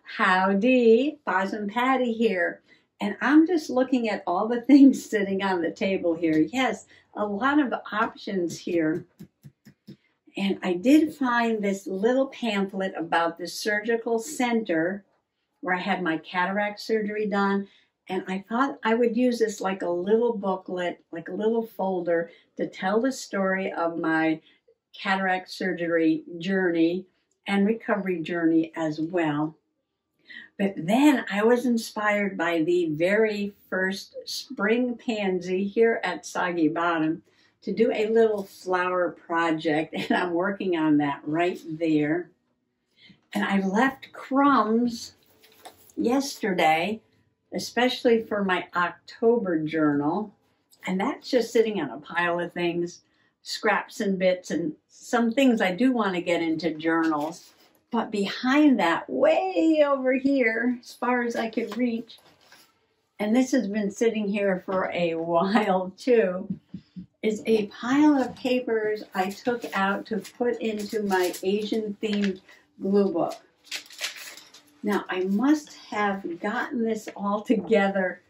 Howdy, Possum Patty here. And I'm just looking at all the things sitting on the table here. Yes, a lot of options here. And I did find this little pamphlet about the surgical center where I had my cataract surgery done. And I thought I would use this like a little booklet, like a little folder to tell the story of my cataract surgery journey and recovery journey as well. But then I was inspired by the very first spring pansy here at Soggy Bottom to do a little flower project, and I'm working on that right there. And I left crumbs yesterday, especially for my October journal, and that's just sitting on a pile of things, scraps and bits, and some things I do want to get into journals. But behind that, way over here, as far as I could reach, and this has been sitting here for a while too, is a pile of papers I took out to put into my Asian-themed glue book. Now, I must have gotten this all together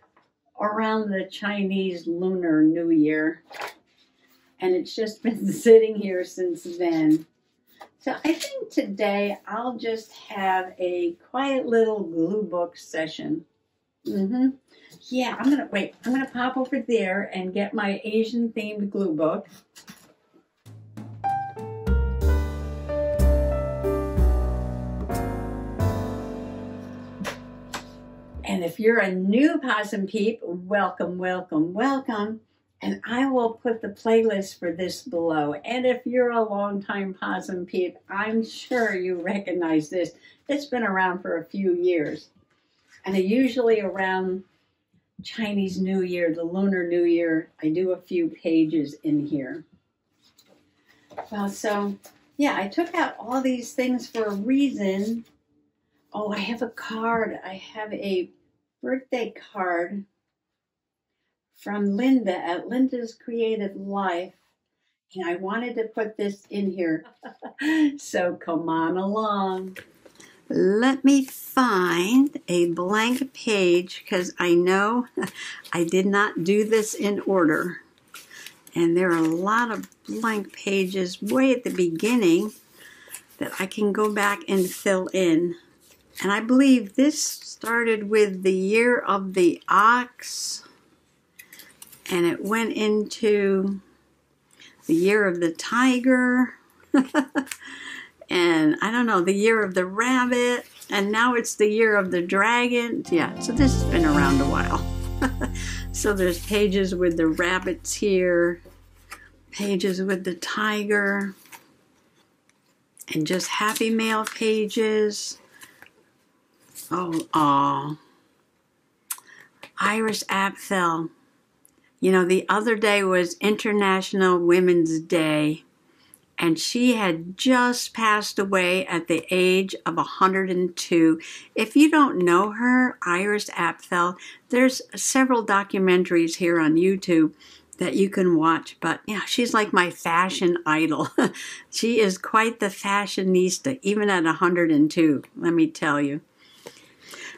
around the Chinese Lunar New Year, and it's just been sitting here since then. So I think today I'll just have a quiet little glue book session. Yeah, I'm gonna pop over there and get my Asian themed glue book. And if you're a new Possum Peep, welcome, welcome, welcome. And I will put the playlist for this below. And if you're a longtime Possum Peep, I'm sure you recognize this. It's been around for a few years. And usually around Chinese New Year, the Lunar New Year, I do a few pages in here. Well, so, yeah, I took out all these things for a reason. Oh, I have a card. I have a birthday card from Linda at Linda's Creative Life, and I wanted to put this in here. So come on along. Let me find a blank page, because I know I did not do this in order. And there are a lot of blank pages way at the beginning that I can go back and fill in. And I believe this started with the year of the ox, and it went into the year of the tiger, and I don't know, the year of the rabbit, and now it's the year of the dragon. Yeah, so this has been around a while. So there's pages with the rabbits here, pages with the tiger, and just happy mail pages. Oh, Iris Apfel. You know, the other day was International Women's Day, and she had just passed away at the age of 102. If you don't know her, Iris Apfel, there's several documentaries here on YouTube that you can watch, but yeah, she's like my fashion idol. She is quite the fashionista, even at 102, let me tell you.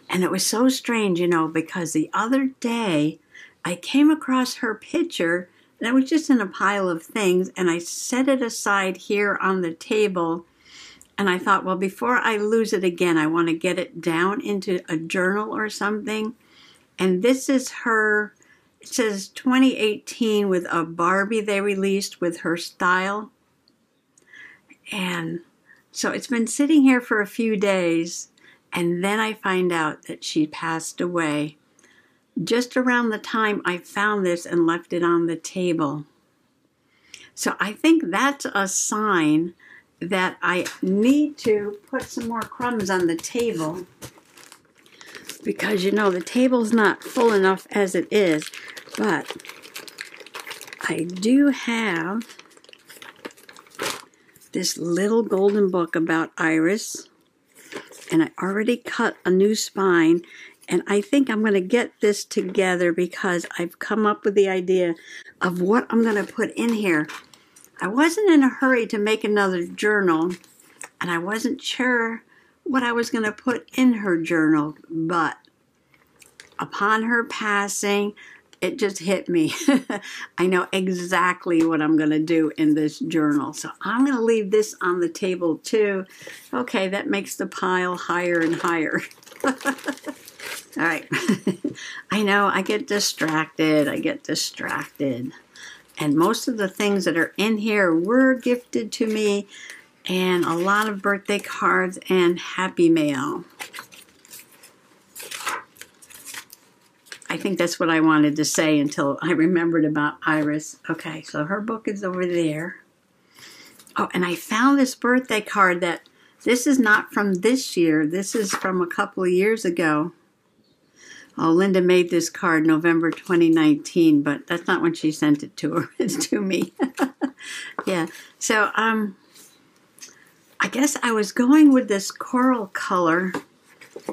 And it was so strange, you know, because the other day I came across her picture, and it was just in a pile of things, and I set it aside here on the table, and I thought, well, before I lose it again, I want to get it down into a journal or something. And this is her, it says 2018 with a Barbie they released with her style. And so it's been sitting here for a few days, and then I find out that she passed away just around the time I found this and left it on the table. So I think that's a sign that I need to put some more crumbs on the table, because, you know, the table's not full enough as it is. But I do have this little golden book about Iris, and I already cut a new spine, and I think I'm going to get this together because I've come up with the idea of what I'm going to put in here. I wasn't in a hurry to make another journal, and I wasn't sure what I was going to put in her journal, but upon her passing, it just hit me. I know exactly what I'm going to do in this journal. So I'm going to leave this on the table too. Okay, that makes the pile higher and higher. All right. I know I get distracted. And most of the things that are in here were gifted to me, and a lot of birthday cards and happy mail. I think that's what I wanted to say until I remembered about Iris. Okay, so her book is over there. Oh, and I found this birthday card that this is not from this year. This is from a couple of years ago. Oh, Linda made this card November 2019, but that's not when she sent it to her. It's to me. Yeah. So, I guess I was going with this coral color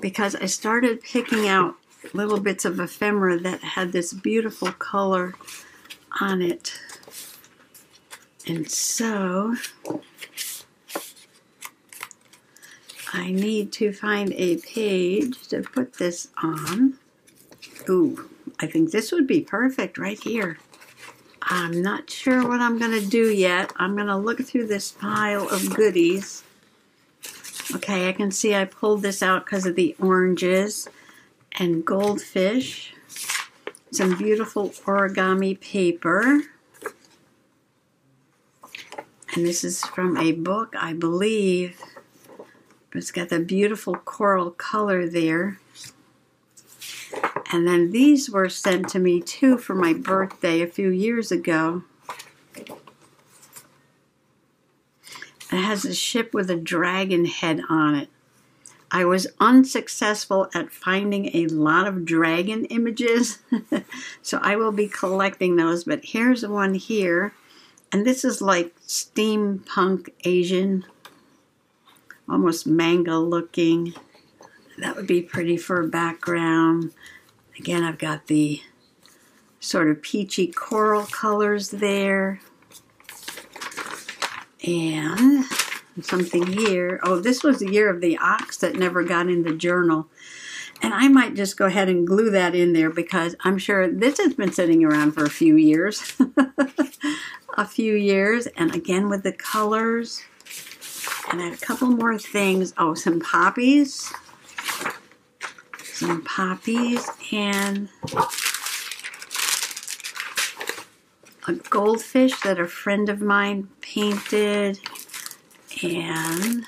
because I started picking out little bits of ephemera that had this beautiful color on it. And so I need to find a page to put this on. Ooh, I think this would be perfect right here. I'm not sure what I'm going to do yet. I'm going to look through this pile of goodies. Okay, I can see I pulled this out because of the oranges and goldfish. Some beautiful origami paper. And this is from a book, I believe. It's got the beautiful coral color there. And then these were sent to me too for my birthday a few years ago. It has a ship with a dragon head on it. I was unsuccessful at finding a lot of dragon images, so I will be collecting those. But here's one here, and this is like steampunk Asian, almost manga looking. That would be pretty for a background. Again, I've got the sort of peachy coral colors there. And something here. Oh, this was the year of the ox that never got in the journal. And I might just go ahead and glue that in there because I'm sure this has been sitting around for a few years. A few years. And again with the colors. And I have a couple more things. Oh, some poppies. Some poppies and a goldfish that a friend of mine painted, and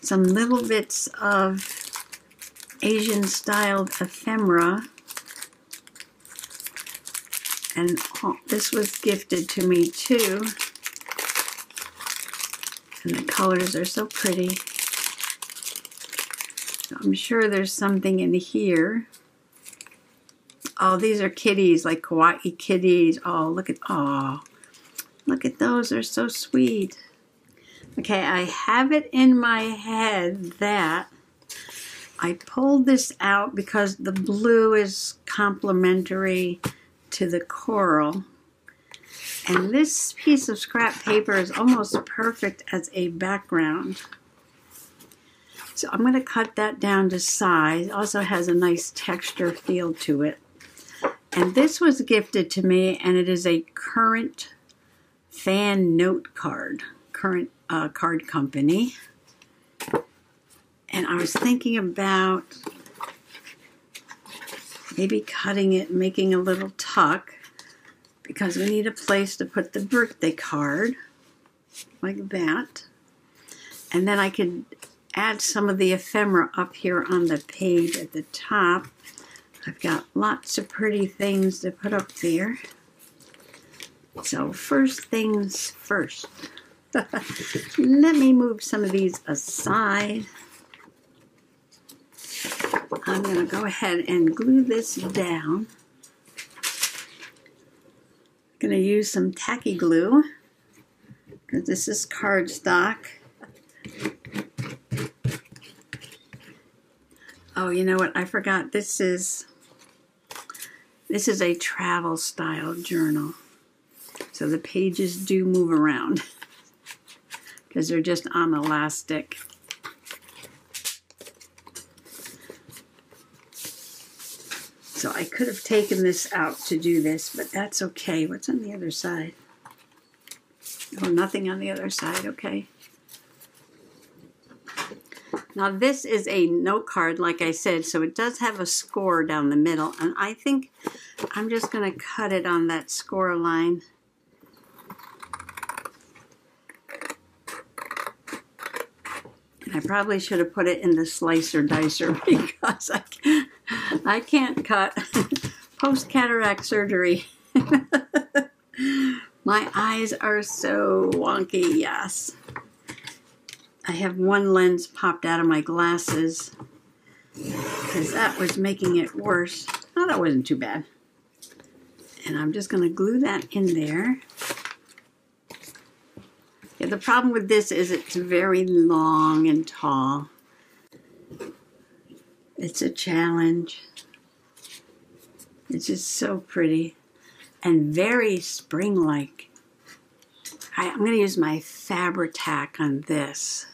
some little bits of Asian styled ephemera. And oh, this was gifted to me too. And the colors are so pretty. So I'm sure there's something in here. Oh, these are kitties, like kawaii kitties. Oh, look at those. They're so sweet. Okay, I have it in my head that I pulled this out because the blue is complementary to the coral. And this piece of scrap paper is almost perfect as a background. So I'm going to cut that down to size. It also has a nice texture feel to it. And this was gifted to me, and it is a current fan note card. Current card company. And I was thinking about maybe cutting it and making a little tuck because we need a place to put the birthday card like that. And then I could add some of the ephemera up here on the page at the top. I've got lots of pretty things to put up there. So first things first. Let me move some of these aside. I'm going to go ahead and glue this down. I'm going to use some tacky glue because this is cardstock. Oh, you know what? I forgot. This is a travel style journal. So the pages do move around because they're just on elastic. So I could have taken this out to do this, but that's okay. What's on the other side? Oh, nothing on the other side. Okay. Now this is a note card, like I said, so it does have a score down the middle, and I think I'm just going to cut it on that score line. And I probably should have put it in the slicer dicer because I can't cut post-cataract surgery. My eyes are so wonky, yes. I have one lens popped out of my glasses because that was making it worse. Oh, that wasn't too bad. And I'm just going to glue that in there. Yeah, the problem with this is it's very long and tall. It's a challenge. It's just so pretty and very spring-like. I'm going to use my Fabri-Tac on this.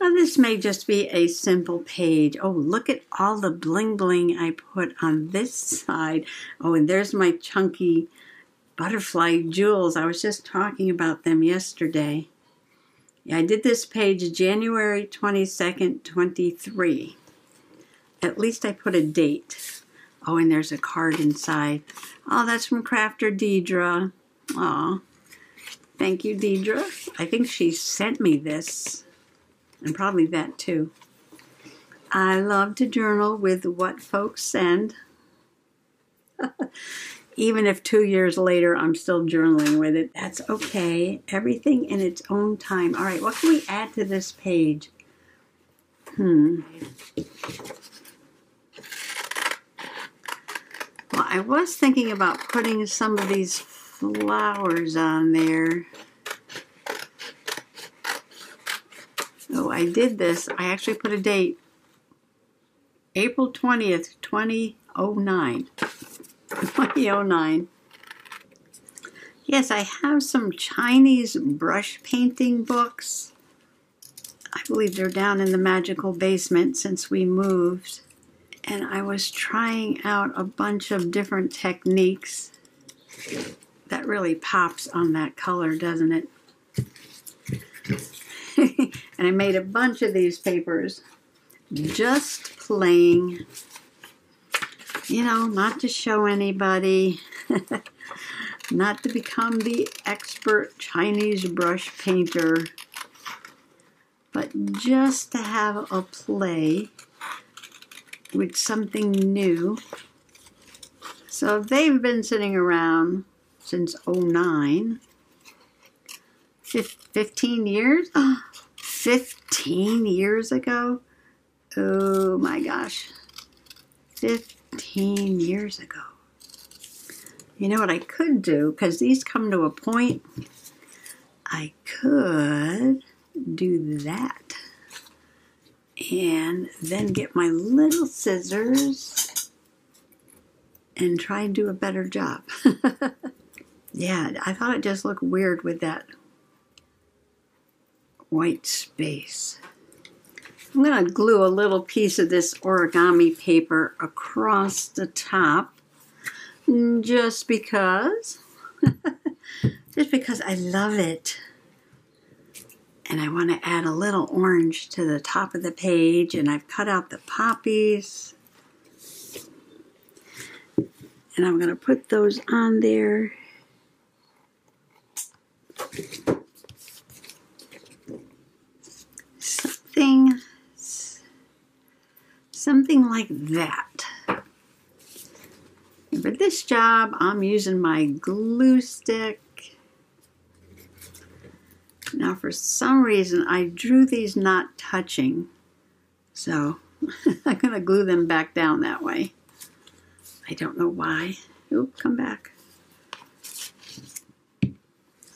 Now this may just be a simple page. Oh, look at all the bling bling I put on this side. Oh, and there's my chunky butterfly jewels. I was just talking about them yesterday. Yeah, I did this page January 22nd, 23. At least I put a date. Oh, and there's a card inside. Oh, that's from Crafter Deidra. Aw, thank you, Deidra. I think she sent me this. And probably that too. I love to journal with what folks send. Even if 2 years later I'm still journaling with it, that's okay. Everything in its own time. All right, what can we add to this page? Well, I was thinking about putting some of these flowers on there. Oh, I did this. I actually put a date. April 20th, 2009. 2009. Yes, I have some Chinese brush painting books. I believe they're down in the magical basement since we moved. And I was trying out a bunch of different techniques. That really pops on that color, doesn't it? And I made a bunch of these papers just playing, you know, not to show anybody, not to become the expert Chinese brush painter, but just to have a play with something new. So they've been sitting around since 2009. 15 years? 15 years ago? Oh my gosh. 15 years ago. You know what I could do? Because these come to a point, I could do that. And then get my little scissors and try and do a better job. Yeah, I thought it just looked weird with that white space. I'm going to glue a little piece of this origami paper across the top just because. Just because I love it. And I want to add a little orange to the top of the page, and I've cut out the poppies. And I'm going to put those on there. Something like that. And for this job, I'm using my glue stick. Now, for some reason, I drew these not touching. So, I'm going to glue them back down that way. I don't know why. Oop, come back.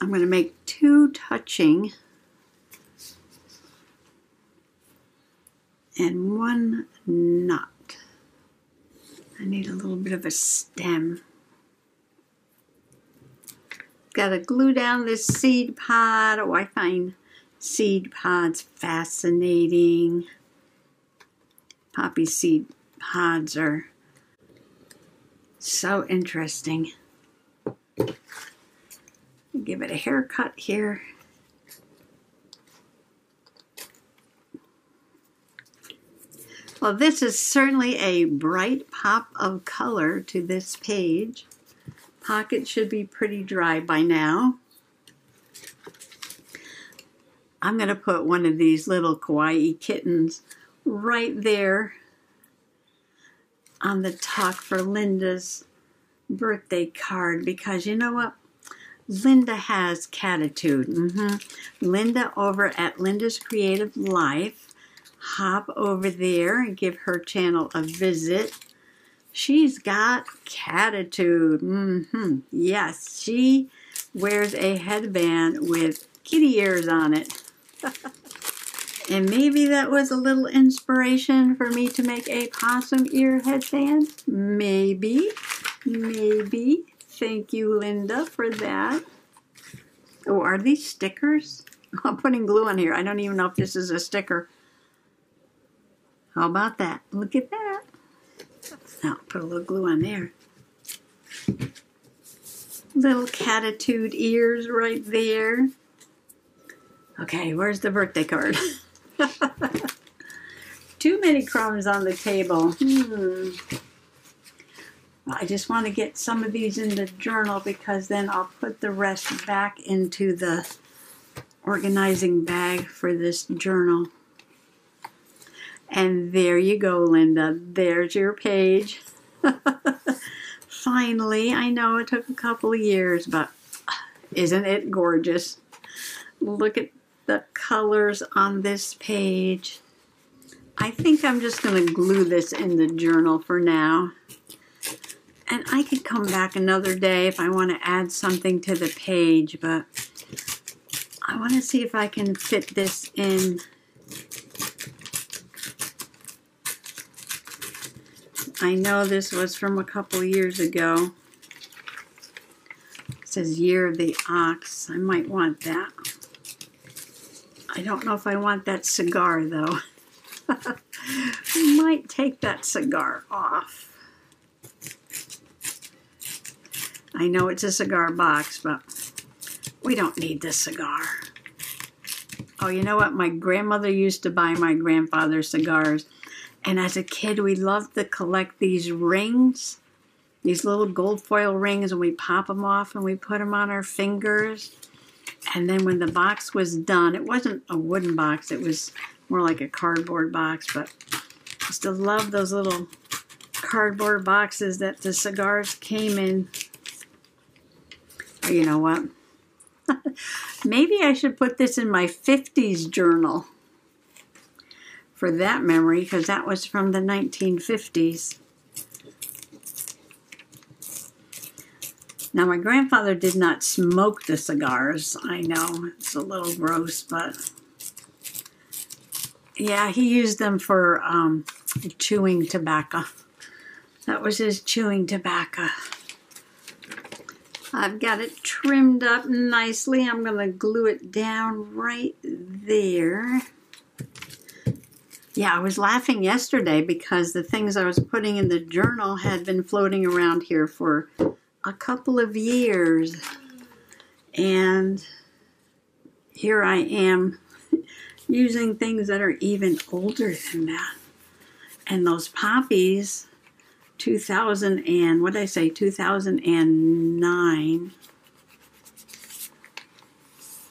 I'm going to make two touching and one not. I need a little bit of a stem. Got to glue down this seed pod. Oh, I find seed pods fascinating. poppy seed pods are so interesting. Give it a haircut here. Well, this is certainly a bright pop of color to this page. Pocket should be pretty dry by now. I'm going to put one of these little kawaii kittens right there on the tuck for Linda's birthday card, because you know what? Linda has catitude. Linda over at Linda's Creative Life. Hop over there and give her channel a visit. She's got catitude. Yes, she wears a headband with kitty ears on it. And maybe that was a little inspiration for me to make a possum ear headband. Maybe. Thank you, Linda, for that. Oh, are these stickers? I'm putting glue on here. I don't even know if this is a sticker. How about that? Look at that. Now, put a little glue on there. Little catitude ears right there. Okay, where's the birthday card? Too many crumbs on the table. I just want to get some of these in the journal, because then I'll put the rest back into the organizing bag for this journal. And there you go, Linda. There's your page. Finally, I know it took a couple of years, but isn't it gorgeous? Look at the colors on this page. I think I'm just going to glue this in the journal for now. And I could come back another day if I want to add something to the page, but I want to see if I can fit this in. I know this was from a couple years ago. It says Year of the Ox. I might want that. I don't know if I want that cigar, though. Might take that cigar off. I know it's a cigar box, but we don't need this cigar. Oh, you know what? My grandmother used to buy my grandfather cigars. And as a kid, we loved to collect these rings, these little gold foil rings, and we pop them off and we put them on our fingers. And then when the box was done, it wasn't a wooden box, it was more like a cardboard box, but I used to love those little cardboard boxes that the cigars came in. Oh, you know what? Maybe I should put this in my 50s journal for that memory, because that was from the 1950s. Now, my grandfather did not smoke the cigars. I know, it's a little gross, but yeah, he used them for chewing tobacco. That was his chewing tobacco. I've got it trimmed up nicely. I'm going to glue it down right there. Yeah, I was laughing yesterday because the things I was putting in the journal had been floating around here for a couple of years. And here I am using things that are even older than that. And those poppies, 2009,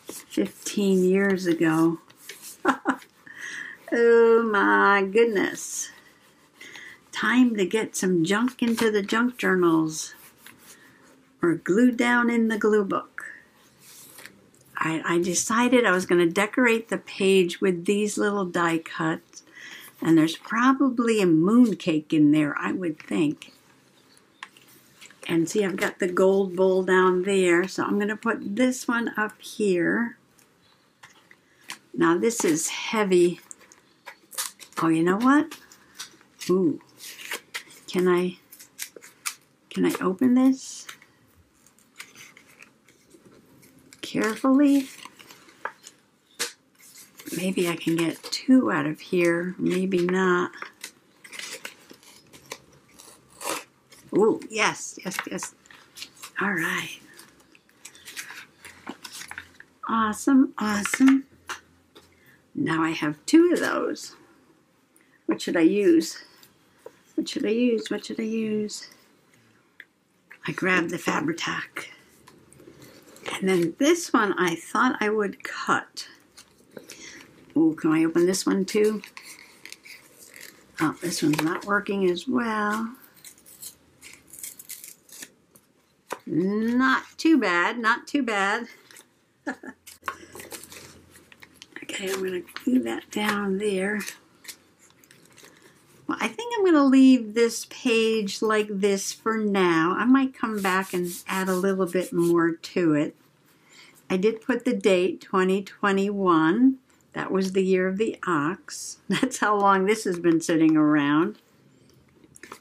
15 years ago. Oh my goodness. Time to get some junk into the junk journals, or glued down in the glue book. I decided I was going to decorate the page with these little die cuts, and there's probably a moon cake in there, I would think. And see, I've got the gold bowl down there, so I'm going to put this one up here. Now this is heavy. Oh, you know what? Ooh. Can I open this? Carefully. Maybe I can get two out of here. Maybe not. Ooh, yes, yes, yes. All right. Awesome, awesome. Now I have 2 of those. What should I use? What should I use? What should I use? I grabbed the Fabri-Tac. And then this one I thought I would cut. Ooh, can I open this one too? Oh, this one's not working as well. Not too bad, not too bad. Okay, I'm going to glue that down there. Well, I think I'm going to leave this page like this for now. I might come back and add a little bit more to it. I did put the date, 2021. That was the year of the ox. That's how long this has been sitting around.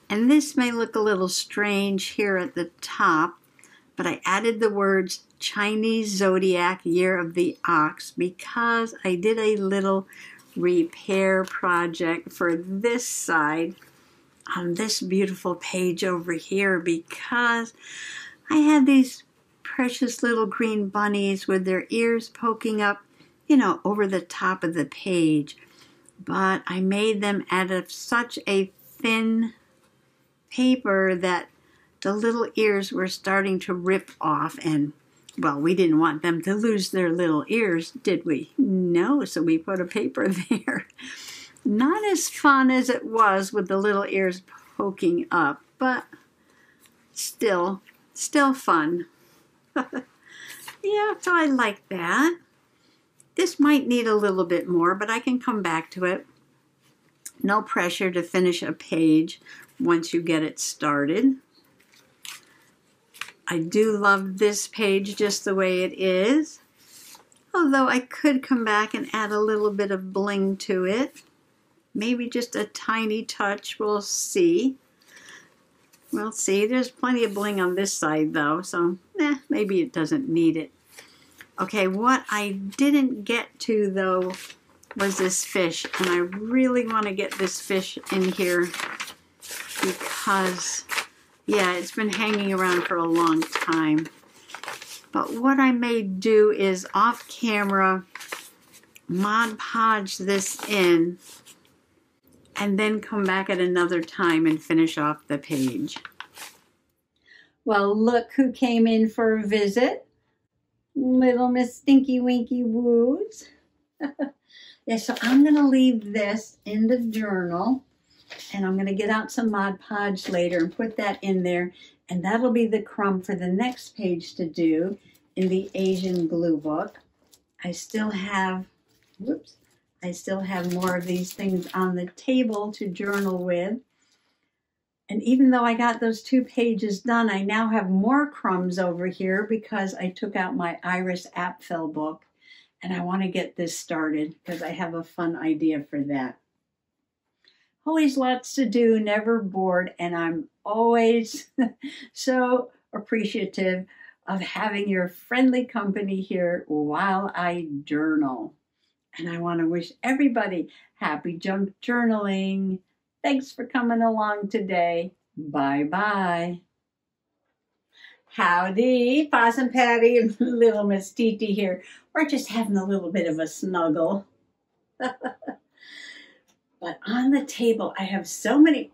And this may look a little strange here at the top, but I added the words Chinese Zodiac Year of the Ox because I did a little repair project for this side on this beautiful page over here because I had these precious little green bunnies with their ears poking up, you know, over the top of the page. But I made them out of such a thin paper that the little ears were starting to rip off, and well, we didn't want them to lose their little ears, did we? No, so we put a paper there. Not as fun as it was with the little ears poking up, but still fun. Yeah, so I like that. This might need a little bit more, but I can come back to it. No pressure to finish a page once you get it started. I do love this page just the way it is, although I could come back and add a little bit of bling to it. Maybe just a tiny touch, we'll see. We'll see, there's plenty of bling on this side though, so maybe it doesn't need it. Okay, what I didn't get to though was this fish, and I really want to get this fish in here because yeah, it's been hanging around for a long time. But what I may do is off camera Mod Podge this in and then come back at another time and finish off the page. Well, look who came in for a visit. Little Miss Stinky Winky Woos. Yeah, so I'm going to leave this in the journal, and I'm going to get out some Mod Podge later and put that in there, and that'll be the crumb for the next page to do in the Asian glue book. I still have, whoops, I still have more of these things on the table to journal with. And even though I got those 2 pages done, I now have more crumbs over here because I took out my Iris app fill book, and I want to get this started because I have a fun idea for that. Always lots to do, never bored, and I'm always so appreciative of having your friendly company here while I journal. And I want to wish everybody happy junk journaling. Thanks for coming along today. Bye-bye. Howdy, Possum Patty and little Miss Titi here. We're just having a little bit of a snuggle. But on the table, I have so many